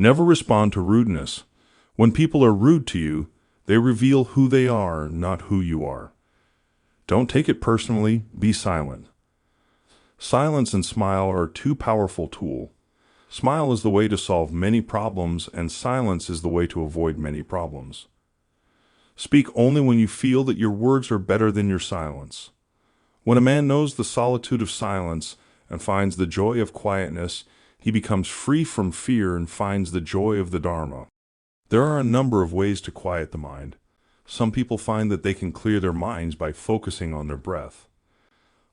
Never respond to rudeness. When people are rude to you, they reveal who they are, not who you are. Don't take it personally, be silent. Silence and smile are two powerful tools. Smile is the way to solve many problems, and silence is the way to avoid many problems. Speak only when you feel that your words are better than your silence. When a man knows the solitude of silence and finds the joy of quietness, he becomes free from fear and finds the joy of the Dharma. There are a number of ways to quiet the mind. Some people find that they can clear their minds by focusing on their breath.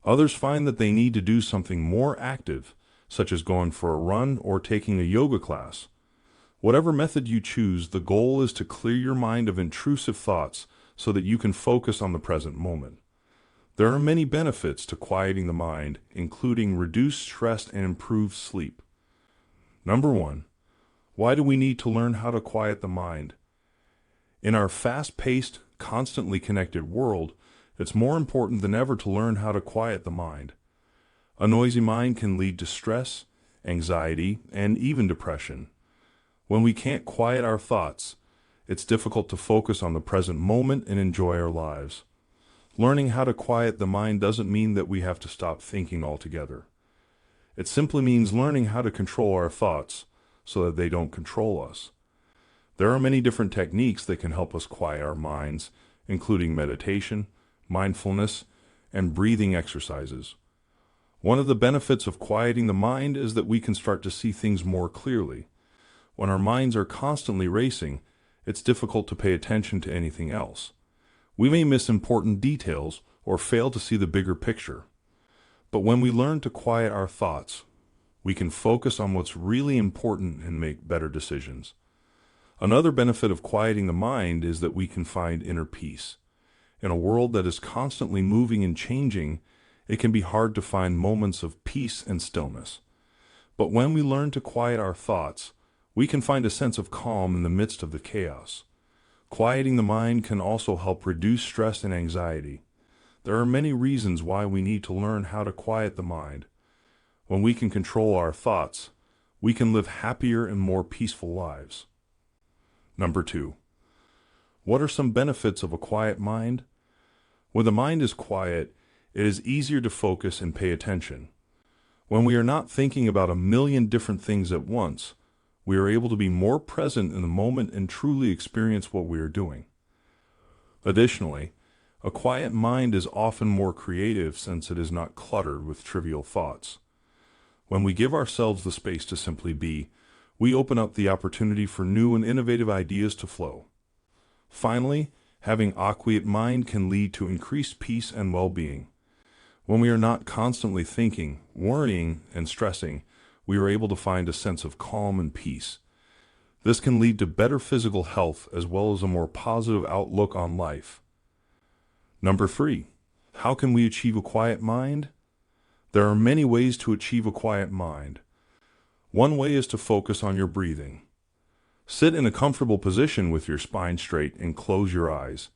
Others find that they need to do something more active, such as going for a run or taking a yoga class. Whatever method you choose, the goal is to clear your mind of intrusive thoughts so that you can focus on the present moment. There are many benefits to quieting the mind, including reduced stress and improved sleep. Number 1. Why do we need to learn how to quiet the mind? In our fast-paced, constantly connected world, it's more important than ever to learn how to quiet the mind. A noisy mind can lead to stress, anxiety, and even depression. When we can't quiet our thoughts, it's difficult to focus on the present moment and enjoy our lives. Learning how to quiet the mind doesn't mean that we have to stop thinking altogether. It simply means learning how to control our thoughts so that they don't control us. There are many different techniques that can help us quiet our minds, including meditation, mindfulness, and breathing exercises. One of the benefits of quieting the mind is that we can start to see things more clearly. When our minds are constantly racing, it's difficult to pay attention to anything else. We may miss important details or fail to see the bigger picture. But when we learn to quiet our thoughts, we can focus on what's really important and make better decisions. Another benefit of quieting the mind is that we can find inner peace. In a world that is constantly moving and changing, it can be hard to find moments of peace and stillness. But when we learn to quiet our thoughts, we can find a sense of calm in the midst of the chaos. Quieting the mind can also help reduce stress and anxiety. There are many reasons why we need to learn how to quiet the mind. When we can control our thoughts, we can live happier and more peaceful lives. Number 2. What are some benefits of a quiet mind? When the mind is quiet, it is easier to focus and pay attention. When we are not thinking about a million different things at once, we are able to be more present in the moment and truly experience what we are doing. Additionally, a quiet mind is often more creative since it is not cluttered with trivial thoughts. When we give ourselves the space to simply be, we open up the opportunity for new and innovative ideas to flow. Finally, having a quiet mind can lead to increased peace and well-being. When we are not constantly thinking, worrying, and stressing, we are able to find a sense of calm and peace. This can lead to better physical health as well as a more positive outlook on life. Number 3. How can we achieve a quiet mind? There are many ways to achieve a quiet mind. One way is to focus on your breathing. Sit in a comfortable position with your spine straight and close your eyes.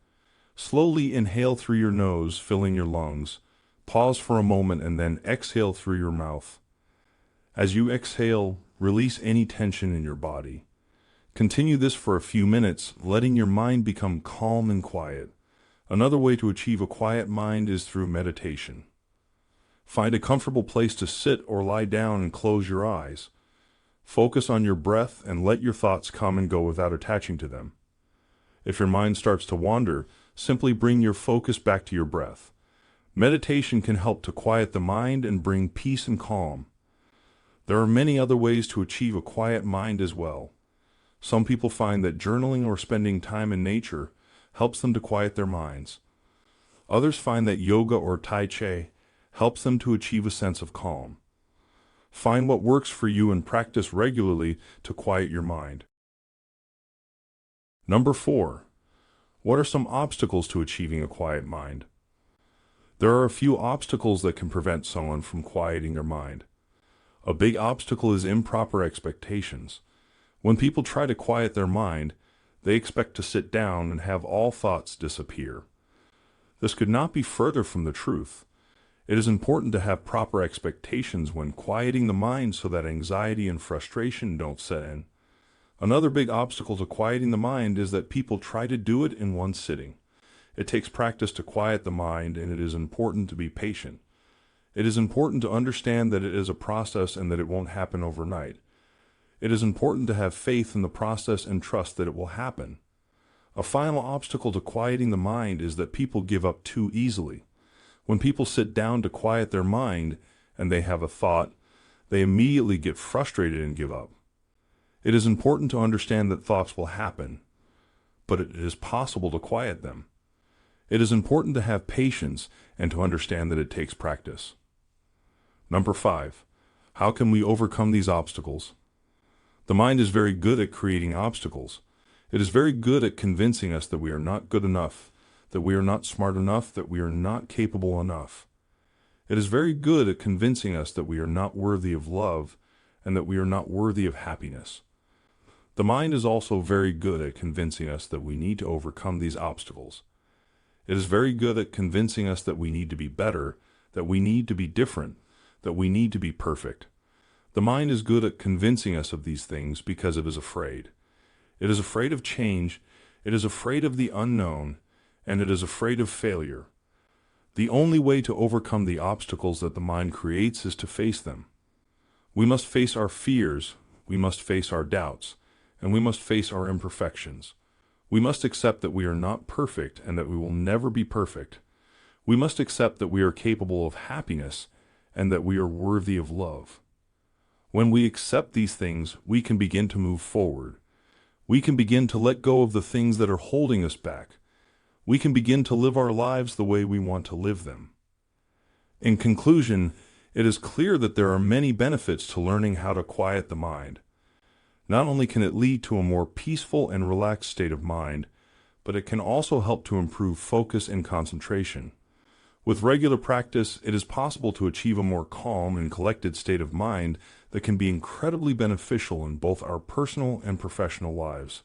Slowly inhale through your nose, filling your lungs. Pause for a moment and then exhale through your mouth. As you exhale, release any tension in your body. Continue this for a few minutes, letting your mind become calm and quiet. Another way to achieve a quiet mind is through meditation. Find a comfortable place to sit or lie down and close your eyes. Focus on your breath and let your thoughts come and go without attaching to them. If your mind starts to wander, simply bring your focus back to your breath. Meditation can help to quiet the mind and bring peace and calm. There are many other ways to achieve a quiet mind as well. Some people find that journaling or spending time in nature helps them to quiet their minds. Others find that yoga or tai chi helps them to achieve a sense of calm. Find what works for you and practice regularly to quiet your mind. Number 4. What are some obstacles to achieving a quiet mind? There are a few obstacles that can prevent someone from quieting their mind. A big obstacle is improper expectations. When people try to quiet their mind, they expect to sit down and have all thoughts disappear. This could not be further from the truth. It is important to have proper expectations when quieting the mind so that anxiety and frustration don't set in. Another big obstacle to quieting the mind is that people try to do it in one sitting. It takes practice to quiet the mind, and it is important to be patient. It is important to understand that it is a process and that it won't happen overnight. It is important to have faith in the process and trust that it will happen. A final obstacle to quieting the mind is that people give up too easily. When people sit down to quiet their mind and they have a thought, they immediately get frustrated and give up. It is important to understand that thoughts will happen, but it is possible to quiet them. It is important to have patience and to understand that it takes practice. Number 5. How can we overcome these obstacles? The mind is very good at creating obstacles. It is very good at convincing us that we are not good enough, that we are not smart enough, that we are not capable enough. It is very good at convincing us that we are not worthy of love and that we are not worthy of happiness. The mind is also very good at convincing us that we need to overcome these obstacles. It is very good at convincing us that we need to be better, that we need to be different, that we need to be perfect. The mind is good at convincing us of these things because it is afraid. It is afraid of change, it is afraid of the unknown, and it is afraid of failure. The only way to overcome the obstacles that the mind creates is to face them. We must face our fears, we must face our doubts, and we must face our imperfections. We must accept that we are not perfect and that we will never be perfect. We must accept that we are capable of happiness and that we are worthy of love. When we accept these things, we can begin to move forward. We can begin to let go of the things that are holding us back. We can begin to live our lives the way we want to live them. In conclusion, it is clear that there are many benefits to learning how to quiet the mind. Not only can it lead to a more peaceful and relaxed state of mind, but it can also help to improve focus and concentration. With regular practice, it is possible to achieve a more calm and collected state of mind that can be incredibly beneficial in both our personal and professional lives.